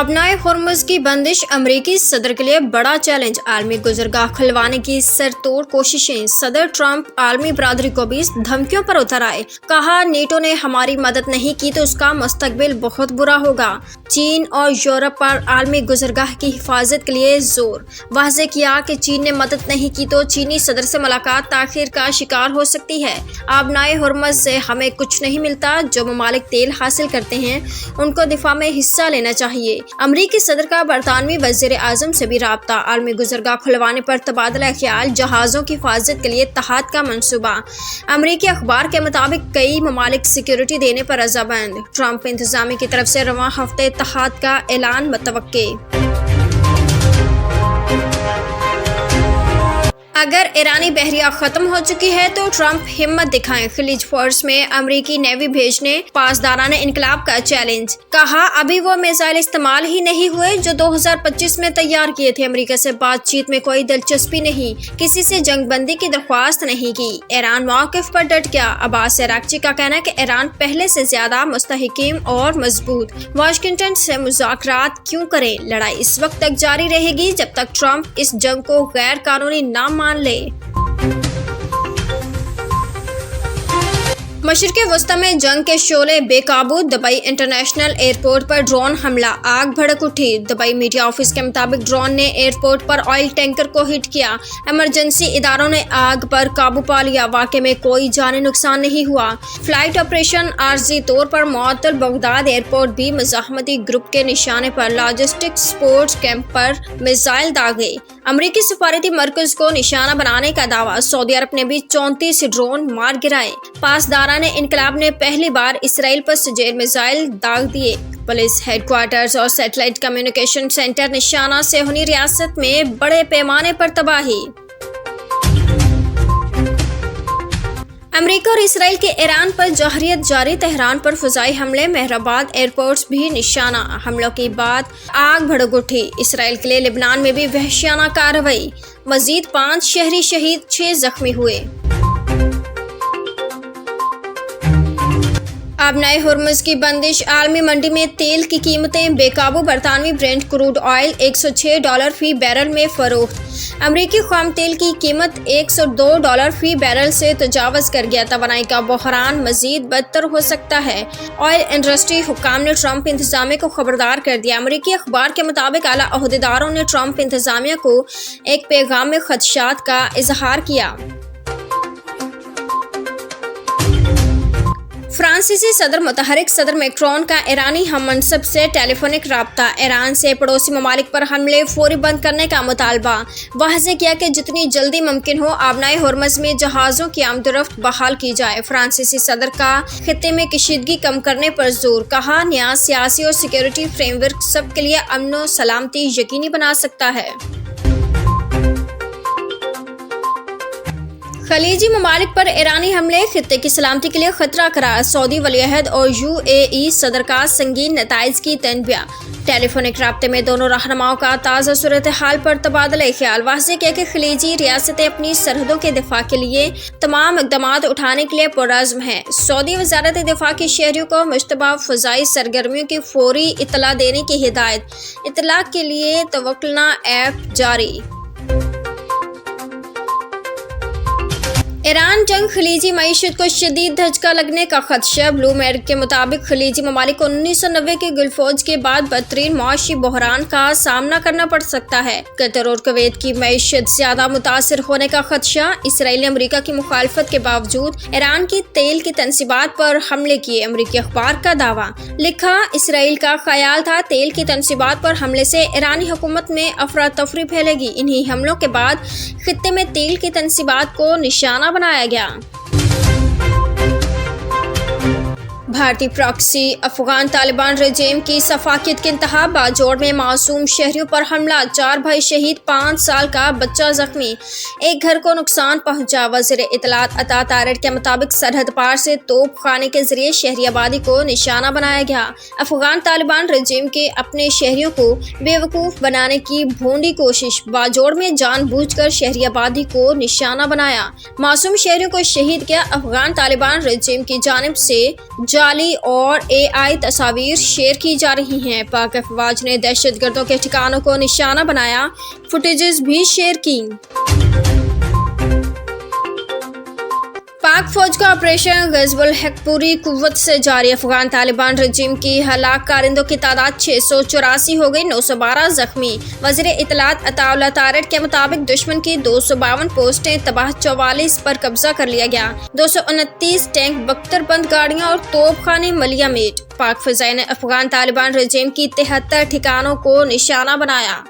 आबनाए Hormuz की बंदिश अमरीकी सदर के लिए बड़ा चैलेंज। आलमी गुजरगाह खुलवाने की सरतोड़ कोशिशें। सदर ट्रंप आलमी बरादरी को भी धमकियों पर उतर आए। कहा, नेटो ने हमारी मदद नहीं की तो उसका मुस्तकबिल बहुत बुरा होगा। चीन और यूरोप पर आलमी गुजरगाह की हिफाजत के लिए जोर। वाज़ेह किया कि चीन ने मदद नहीं की तो चीनी सदर से मुलाकात ताख़ीर का शिकार हो सकती है। आबनाए होर्मुज़ से हमें कुछ नहीं मिलता। जो ममालिक तेल हासिल करते हैं उनको दिफा में हिस्सा लेना चाहिए। अमरीकी सदर का बरतानवी वज़ीर आज़म से भी राब्ता। आलमी गुजरगाह खुलवाने पर तबादला ख्याल। जहाज़ों की हिफाजत के लिए इत्तेहाद का मंसूबा। अमरीकी अखबार के मुताबिक कई ममालिक सिक्योरिटी देने पर रज़ामंद। ट्रंप इंतज़ामिया की तरफ से रवां हफ्ते इत्तेहाद का ऐलान मुतवक्के। अगर ईरानी बहरिया खत्म हो चुकी है तो ट्रंप हिम्मत दिखाएं। खलीज फोर्स में अमरीकी नेवी भेजने पासदाराना इनकलाब का चैलेंज। कहा, अभी वो मिसाइल इस्तेमाल ही नहीं हुए जो 2025 में तैयार किए थे। अमरीका से बातचीत में कोई दिलचस्पी नहीं। किसी से जंगबंदी की दरख्वास्त नहीं की। ईरान मौक़िफ़ पर डट गया। अब्बास अराग़ची का कहना है कि ईरान पहले से ज्यादा मुस्तहकीम और मजबूत। वाशिंगटन से मुज़ाकरात क्यों करें। लड़ाई इस वक्त तक जारी रहेगी जब तक ट्रंप इस जंग को गैर कानूनी ना मान ले। मशरिक़े वस्ता में जंग के शोले बेकाबू। दुबई इंटरनेशनल एयरपोर्ट पर ड्रोन हमला। आग भड़क उठी। दुबई मीडिया ऑफिस के मुताबिक ड्रोन ने एयरपोर्ट पर ऑयल टैंकर को हिट किया। इमरजेंसी इदारों ने आग पर काबू पा लिया। वाक़े में कोई जानी नुकसान नहीं हुआ। फ्लाइट ऑपरेशन आर्जी तौर पर मुअत्तल। बगदाद एयरपोर्ट भी मज़ाहमती ग्रुप के निशाने पर। लॉजिस्टिक सपोर्ट कैंप पर मिसाइल दागे। अमरीकी सफारती मरकज को निशाना बनाने का दावा। सऊदी अरब ने भी 34 ड्रोन मार गिराए। पासदाराना इनकलाब ने पहली बार इसराइल पर सजेल मिसाइल दाग दिए। पुलिस हेडक्वार्टर्स और सैटेलाइट कम्युनिकेशन सेंटर निशाना से हुई रियासत में बड़े पैमाने पर तबाही। अमरीका और इसराइल के ईरान पर जहरियत जारी। तेहरान पर फ़िज़ाई हमले। मेहराबाद एयरपोर्ट्स भी निशाना। हमलों के बाद आग भड़क उठी। इसराइल के लिए लिबनान में भी वहशियाना कार्रवाई। मजीद 5 शहरी शहीद, 6 जख्मी हुए। आबनाए होर्मुज़ की बंदिश। आलमी मंडी में तेल की कीमतें बेकाबू। बरतानवी ब्रेंट क्रूड ऑयल $106 फी बैरल में फरोख्त। अमरीकी खाम तेल की कीमत $102 फी बैरल से तजावज़ कर गया। तवानाई का बहरान मजीद बदतर हो सकता है। ऑयल इंडस्ट्री हुक्काम ने ट्रंप इंतज़ामिया को खबरदार कर दिया। अमरीकी अखबार के मुताबिक आला अहदेदारों ने ट्रंप इंतज़ामिया को एक पैगाम में खदशात का इजहार किया। फ्रांसीसी सदर मुतहरिक सदर मैक्रोन का ईरानी हम मनसब से टेलीफोनिक राब्ता। ईरान से पड़ोसी ममालिक पर हमले फौरी बंद करने का मुतालबा। वाज़ेह किया कि जितनी जल्दी मुमकिन हो आबनाए होर्मुज़ में जहाज़ों की आमदोरफ्त बहाल की जाए। फ्रांसीसी सदर का खित्ते में कशीदगी कम करने पर जोर। कहा, नया सियासी और सिक्योरिटी फ्रेमवर्क सब के लिए अमन और सलामती यकीनी बना सकता है। खलीजी ममालिक पर ईरानी हमले खित्ते की सलामती के लिए खतरा करार। सऊदी वलीअहद और UAE सदर का संगीन नताइज की तनबीह। टेलीफोनिक राब्ते में दोनों रहनुमाओं का ताज़ा सूरत हाल पर तबादला ख्याल। वाज़ेह किया कि खलीजी रियासतें अपनी सरहदों के दिफा के लिए तमाम इक़दाम उठाने के लिए पुरअज़्म हैं। सऊदी वज़ारत दिफा की शहरियों को मुश्तबा फ़ज़ाई सरगर्मियों की फौरी इत्तला देने की हिदायत। इत्तला के लिए तवक्लना ऐप जारी। ईरान जंग खलीजी मईशत को शदीद धचका लगने का खदशा। ब्लूमबर्ग के मुताबिक खलीजी ममालिक को 1990 के गल्फ़ फ़ौज के बाद बदतरीन मुआशी बहरान का सामना करना पड़ सकता है। कतर और कुवैत की मईशत ज्यादा मुतासर होने का खदशा। इसराइल ने अमरीका की मुखालफत के बावजूद ईरान की तेल की तनसीबात पर हमले किए। अमरीकी अखबार का दावा। लिखा, इसराइल का ख्याल था तेल की तनसीबात पर हमले से ईरानी हुकूमत में अफरा तफरी फैलेगी। इन्हीं हमलों के बाद खित्ते में तेल की तनसीबात को निशाना बनाया गया। भारतीय प्रॉक्सी। अफगान तालिबान रजीम की सफाकियत के इंतहा। बाजोड़ में मासूम शहरियों पर हमला। 4 भाई शहीद, 5 साल का बच्चा जख्मी। एक घर को नुकसान पहुंचा। वज़ीर इत्तलात अता तारिर के मुताबिक सरहद पार से तोप खाने के जरिए शहरी आबादी को निशाना बनाया गया। अफगान तालिबान रजीम के अपने शहरियों को बेवकूफ़ बनाने की भोंडी कोशिश। बाजोड़ में जानबूझकर शहरी आबादी को निशाना बनाया। मासूम शहरियों को शहीद किया। अफगान तालिबान रजीम की जानिब से جعلی اور AI تصاویر شیئر کی جا رہی ہیں۔ پاک افواج نے دہشت گردوں کے ٹھکانوں کو نشانہ بنایا، فوٹیجز بھی شیئر کی۔ پاک فوج کا آپریشن غزب الحق پوری قوت سے جاری۔ افغان طالبان رجیم کی ہلاک کارندوں کی تعداد 684 ہو گئی، 912 زخمی۔ وزیر اطلاعات عطا اللہ طارٹ کے مطابق دشمن کی 252 پوسٹیں تباہ، 44 پر قبضہ کر لیا گیا، 229 ٹینک، 72 بند گاڑیاں اور توپ خانے ملیہ میٹ۔ پاک فضائیہ نے افغان طالبان رجیم کی 73 ٹھکانوں کو نشانہ بنایا۔